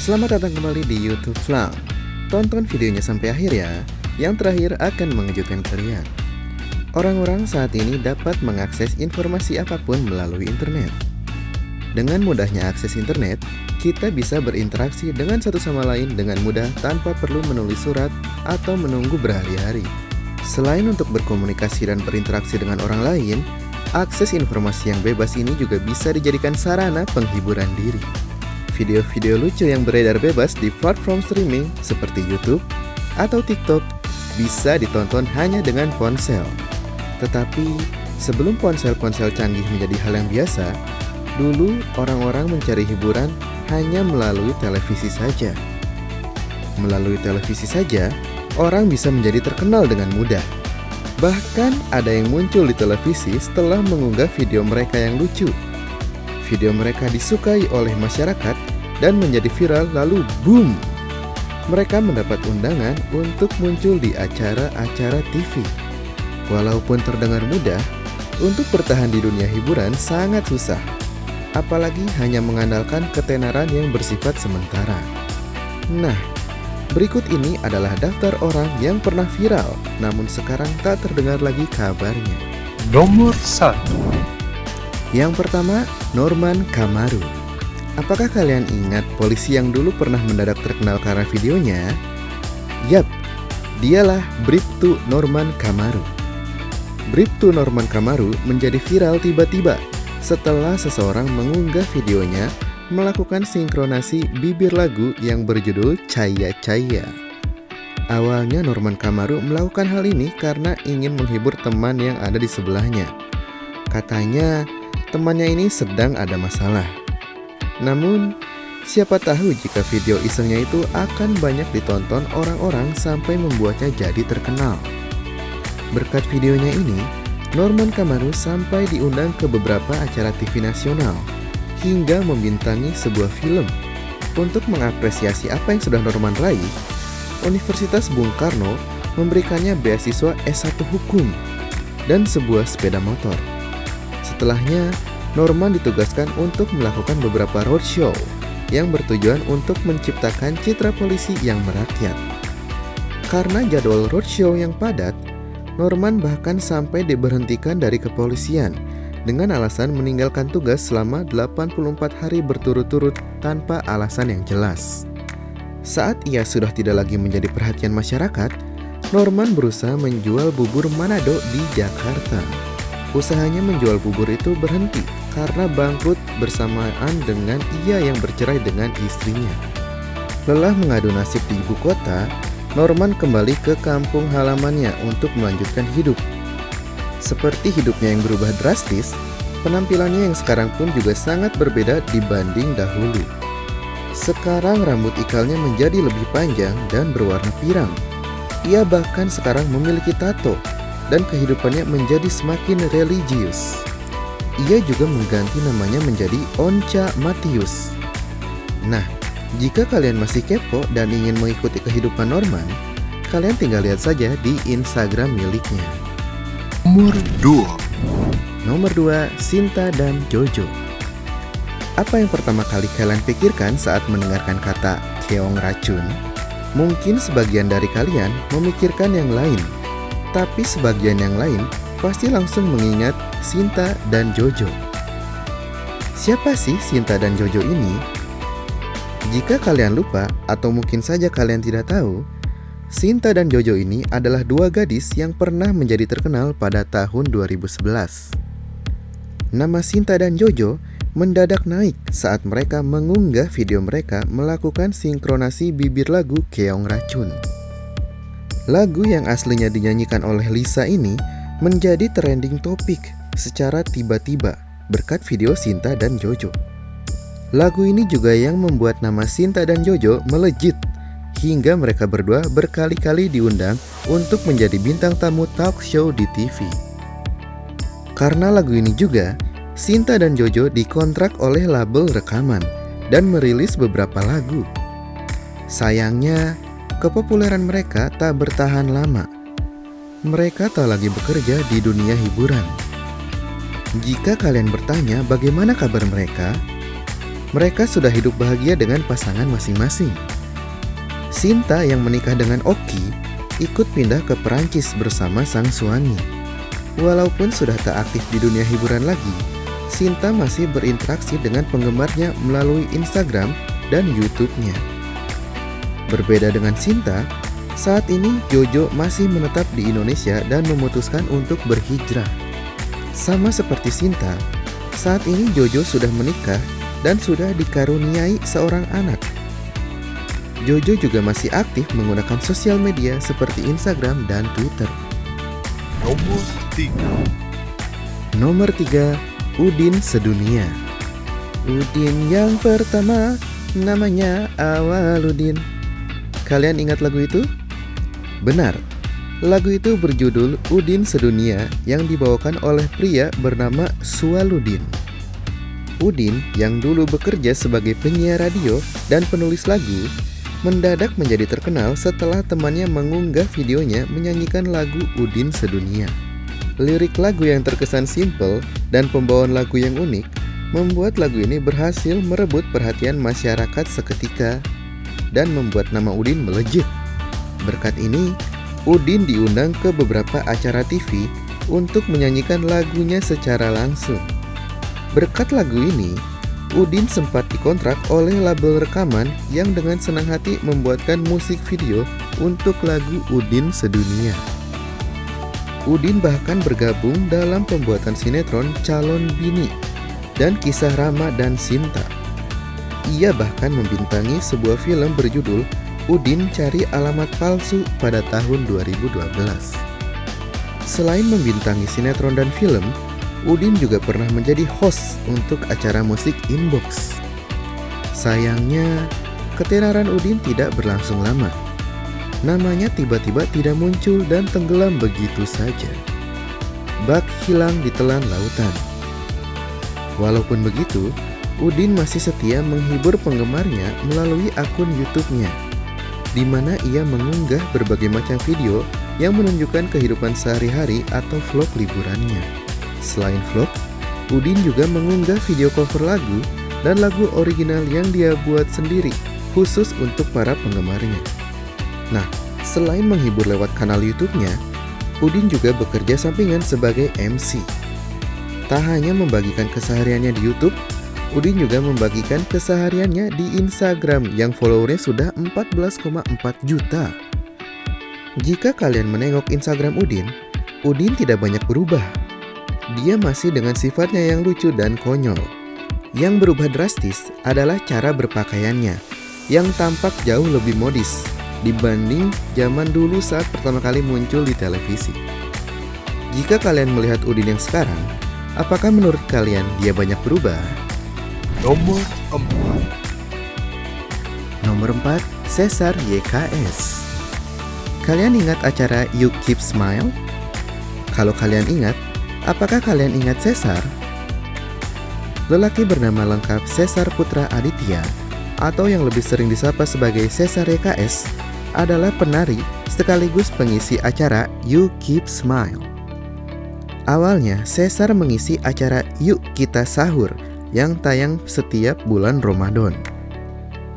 Selamat datang kembali di YouTube Flam. Tonton videonya sampai akhir ya. Yang terakhir akan mengejutkan kalian. Orang-orang saat ini dapat mengakses informasi apapun melalui internet. Dengan mudahnya akses internet, kita bisa berinteraksi dengan satu sama lain dengan mudah tanpa perlu menulis surat atau menunggu berhari-hari. Selain untuk berkomunikasi dan berinteraksi dengan orang lain, akses informasi yang bebas ini juga bisa dijadikan sarana penghiburan diri. Video-video lucu yang beredar bebas di platform streaming seperti YouTube atau TikTok bisa ditonton hanya dengan ponsel. Tetapi sebelum ponsel-ponsel canggih menjadi hal yang biasa, dulu orang-orang mencari hiburan hanya melalui televisi saja. Melalui televisi saja, orang bisa menjadi terkenal dengan mudah. Bahkan ada yang muncul di televisi setelah mengunggah video mereka yang lucu. Video mereka disukai oleh masyarakat dan menjadi viral lalu boom! Mereka mendapat undangan untuk muncul di acara-acara TV. Walaupun terdengar mudah, untuk bertahan di dunia hiburan sangat susah. Apalagi hanya mengandalkan ketenaran yang bersifat sementara. Nah, berikut ini adalah daftar orang yang pernah viral, namun sekarang tak terdengar lagi kabarnya. Nomor 1. Yang pertama, Norman Kamaru. Apakah kalian ingat polisi yang dulu pernah mendadak terkenal karena videonya? Yap, dialah Bribtu Norman Kamaru. Bribtu Norman Kamaru menjadi viral tiba-tiba setelah seseorang mengunggah videonya melakukan sinkronasi bibir lagu yang berjudul Caya Caya. Awalnya Norman Kamaru melakukan hal ini karena ingin menghibur teman yang ada di sebelahnya. Katanya temannya ini sedang ada masalah. Namun, siapa tahu jika video isengnya itu akan banyak ditonton orang-orang sampai membuatnya jadi terkenal. Berkat videonya ini, Norman Kamaru sampai diundang ke beberapa acara TV nasional hingga membintangi sebuah film. Untuk mengapresiasi apa yang sudah Norman raih, Universitas Bung Karno memberikannya beasiswa S1 Hukum dan sebuah sepeda motor. Setelahnya, Norman ditugaskan untuk melakukan beberapa roadshow yang bertujuan untuk menciptakan citra polisi yang merakyat. Karena jadwal roadshow yang padat, Norman bahkan sampai diberhentikan dari kepolisian dengan alasan meninggalkan tugas selama 84 hari berturut-turut tanpa alasan yang jelas. Saat ia sudah tidak lagi menjadi perhatian masyarakat, Norman berusaha menjual bubur Manado di Jakarta. Usahanya menjual bubur itu berhenti karena bangkrut bersamaan dengan ia yang bercerai dengan istrinya. Lelah mengadu nasib di ibu kota, Norman kembali ke kampung halamannya untuk melanjutkan hidup. Seperti hidupnya yang berubah drastis, penampilannya yang sekarang pun juga sangat berbeda dibanding dahulu. Sekarang rambut ikalnya menjadi lebih panjang dan berwarna pirang. Ia bahkan sekarang memiliki tato dan kehidupannya menjadi semakin religius. Ia juga mengganti namanya menjadi Onca Matius. Nah, jika kalian masih kepo dan ingin mengikuti kehidupan Norman, kalian tinggal lihat saja di Instagram miliknya. Nomor 2. Nomor 2, Sinta dan Jojo. Apa yang pertama kali kalian pikirkan saat mendengarkan kata keong racun? Mungkin sebagian dari kalian memikirkan yang lain, tapi sebagian yang lain pasti langsung mengingat Sinta dan Jojo. Siapa sih Sinta dan Jojo ini? Jika kalian lupa atau mungkin saja kalian tidak tahu, Sinta dan Jojo ini adalah dua gadis yang pernah menjadi terkenal pada tahun 2011. Nama Sinta dan Jojo mendadak naik saat mereka mengunggah video mereka melakukan sinkronasi bibir lagu Keong Racun. Lagu yang aslinya dinyanyikan oleh Lisa ini menjadi trending topik secara tiba-tiba berkat video Sinta dan Jojo. Lagu ini juga yang membuat nama Sinta dan Jojo melejit hingga mereka berdua berkali-kali diundang untuk menjadi bintang tamu talk show di TV. Karena lagu ini juga, Sinta dan Jojo dikontrak oleh label rekaman dan merilis beberapa lagu. Sayangnya, kepopuleran mereka tak bertahan lama. Mereka tak lagi bekerja di dunia hiburan. Jika kalian bertanya bagaimana kabar mereka, Mereka sudah hidup bahagia dengan pasangan masing-masing. Sinta yang menikah dengan Oki ikut pindah ke Perancis bersama sang suami. Walaupun sudah tak aktif di dunia hiburan lagi, Sinta masih berinteraksi dengan penggemarnya melalui Instagram dan YouTube-nya. Berbeda dengan Sinta, saat ini Jojo masih menetap di Indonesia dan memutuskan untuk berhijrah. Sama seperti Sinta, saat ini Jojo sudah menikah dan sudah dikaruniai seorang anak. Jojo juga masih aktif menggunakan sosial media seperti Instagram dan Twitter. Nomor 3, Udin Sedunia. Udin yang pertama, namanya Awaludin. Kalian ingat lagu itu? Benar, lagu itu berjudul Udin Sedunia yang dibawakan oleh pria bernama Sualudin. Udin yang dulu bekerja sebagai penyiar radio dan penulis lagu mendadak menjadi terkenal setelah temannya mengunggah videonya menyanyikan lagu Udin Sedunia. Lirik lagu yang terkesan simpel dan pembawaan lagu yang unik membuat lagu ini berhasil merebut perhatian masyarakat seketika dan membuat nama Udin melejit. Berkat ini, Udin diundang ke beberapa acara TV untuk menyanyikan lagunya secara langsung. Berkat lagu ini, Udin sempat dikontrak oleh label rekaman yang dengan senang hati membuatkan musik video untuk lagu Udin Sedunia. Udin bahkan bergabung dalam pembuatan sinetron Calon Bini dan Kisah Rama dan Sinta. Ia bahkan membintangi sebuah film berjudul Udin Cari Alamat Palsu pada tahun 2012. Selain membintangi sinetron dan film, Udin juga pernah menjadi host untuk acara musik Inbox. Sayangnya, ketenaran Udin tidak berlangsung lama. Namanya tiba-tiba tidak muncul dan tenggelam begitu saja. Bak hilang di telan lautan. Walaupun begitu, Udin masih setia menghibur penggemarnya melalui akun YouTube-nya, di mana ia mengunggah berbagai macam video yang menunjukkan kehidupan sehari-hari atau vlog liburannya. Selain vlog, Udin juga mengunggah video cover lagu dan lagu original yang dia buat sendiri khusus untuk para penggemarnya. Nah, selain menghibur lewat kanal YouTube-nya, Udin juga bekerja sampingan sebagai MC. Tak hanya membagikan kesehariannya di YouTube, Udin juga membagikan kesehariannya di Instagram yang followernya sudah 14,4 juta. Jika kalian menengok Instagram Udin tidak banyak berubah. Dia masih dengan sifatnya yang lucu dan konyol. Yang berubah drastis adalah cara berpakaiannya, yang tampak jauh lebih modis dibanding zaman dulu saat pertama kali muncul di televisi. Jika kalian melihat Udin yang sekarang, apakah menurut kalian dia banyak berubah? Nomor 4, Cesar YKS. Kalian ingat acara You Keep Smile? Kalau kalian ingat, apakah kalian ingat Cesar? Lelaki bernama lengkap Cesar Putra Aditya, atau yang lebih sering disapa sebagai Cesar YKS, adalah penari sekaligus pengisi acara You Keep Smile. Awalnya, Cesar mengisi acara Yuk Kita Sahur yang tayang setiap bulan Ramadan.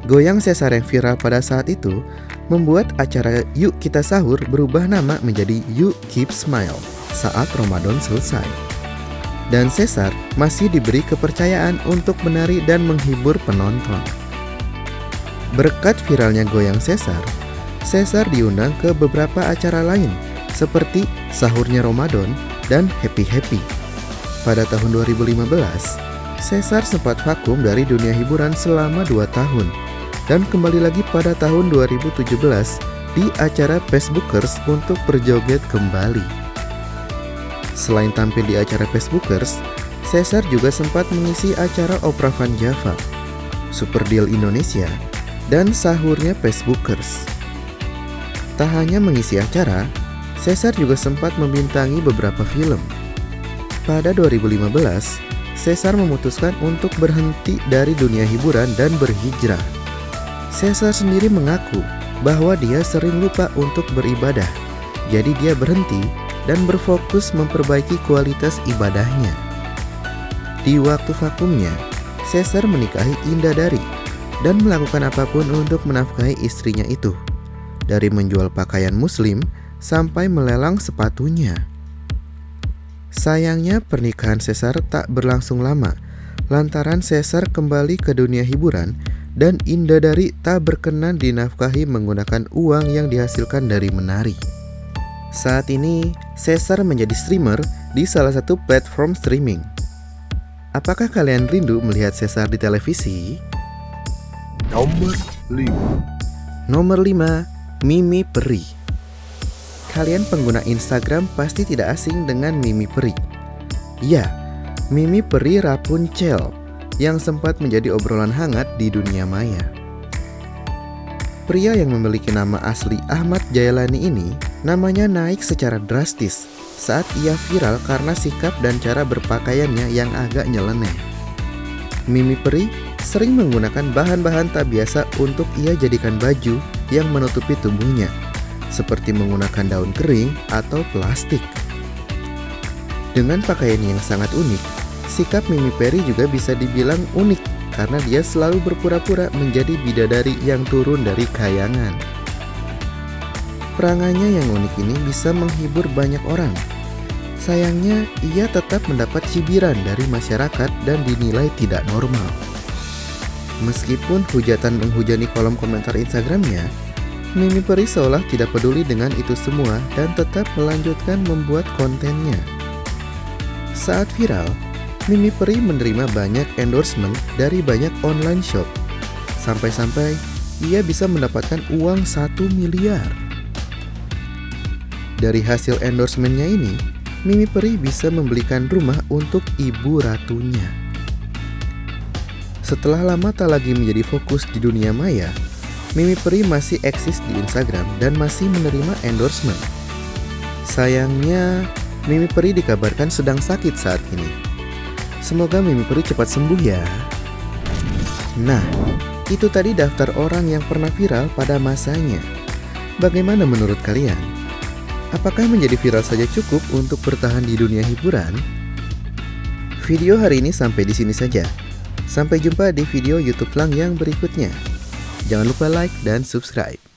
Goyang Cesar yang viral pada saat itu membuat acara Yuk Kita Sahur berubah nama menjadi You Keep Smile saat Ramadan selesai. Dan Cesar masih diberi kepercayaan untuk menari dan menghibur penonton. Berkat viralnya goyang Cesar diundang ke beberapa acara lain seperti Sahurnya Ramadan dan Happy Happy. Pada tahun 2015, Cesar sempat vakum dari dunia hiburan selama 2 tahun dan kembali lagi pada tahun 2017 di acara Facebookers untuk berjoget kembali. Selain tampil di acara Facebookers, Cesar juga sempat mengisi acara Opera Van Java, Super Deal Indonesia, dan Sahurnya Facebookers. Tak hanya mengisi acara, Cesar juga sempat membintangi beberapa film. Pada 2015, Cesar memutuskan untuk berhenti dari dunia hiburan dan berhijrah. Cesar sendiri mengaku bahwa dia sering lupa untuk beribadah, jadi dia berhenti dan berfokus memperbaiki kualitas ibadahnya. Di waktu vakumnya, Caesar menikahi Indadari dan melakukan apapun untuk menafkahi istrinya itu, dari menjual pakaian muslim sampai melelang sepatunya. Sayangnya pernikahan Caesar tak berlangsung lama, lantaran Caesar kembali ke dunia hiburan dan Indadari tak berkenan dinafkahi menggunakan uang yang dihasilkan dari menari. Saat ini, Caesar menjadi streamer di salah satu platform streaming. Apakah kalian rindu melihat Caesar di televisi? Nomor 5. Nomor 5, Mimi Peri. Kalian pengguna Instagram pasti tidak asing dengan Mimi Peri. Ya, Mimi Peri Rapunzel yang sempat menjadi obrolan hangat di dunia maya. Pria yang memiliki nama asli Ahmad Jailani ini namanya naik secara drastis saat ia viral karena sikap dan cara berpakaiannya yang agak nyeleneh. Mimi Peri sering menggunakan bahan-bahan tak biasa untuk ia jadikan baju yang menutupi tubuhnya, seperti menggunakan daun kering atau plastik. Dengan pakaian yang sangat unik, sikap Mimi Peri juga bisa dibilang unik karena dia selalu berpura-pura menjadi bidadari yang turun dari kayangan. Perangannya yang unik ini bisa menghibur banyak orang. Sayangnya, ia tetap mendapat cibiran dari masyarakat dan dinilai tidak normal. Meskipun hujatan menghujani kolom komentar Instagramnya, Mimi Peri seolah tidak peduli dengan itu semua dan tetap melanjutkan membuat kontennya. Saat viral, Mimi Peri menerima banyak endorsement dari banyak online shop. Sampai-sampai ia bisa mendapatkan uang 1 miliar. Dari hasil endorsementnya ini, Mimi Peri bisa membelikan rumah untuk ibu ratunya. Setelah lama tak lagi menjadi fokus di dunia maya, Mimi Peri masih eksis di Instagram dan masih menerima endorsement. Sayangnya, Mimi Peri dikabarkan sedang sakit saat ini. Semoga Mimi Peri cepat sembuh ya. Nah, itu tadi daftar orang yang pernah viral pada masanya. Bagaimana menurut kalian? Apakah menjadi viral saja cukup untuk bertahan di dunia hiburan? Video hari ini sampai di sini saja. Sampai jumpa di video YouTube Lang yang berikutnya. Jangan lupa like dan subscribe.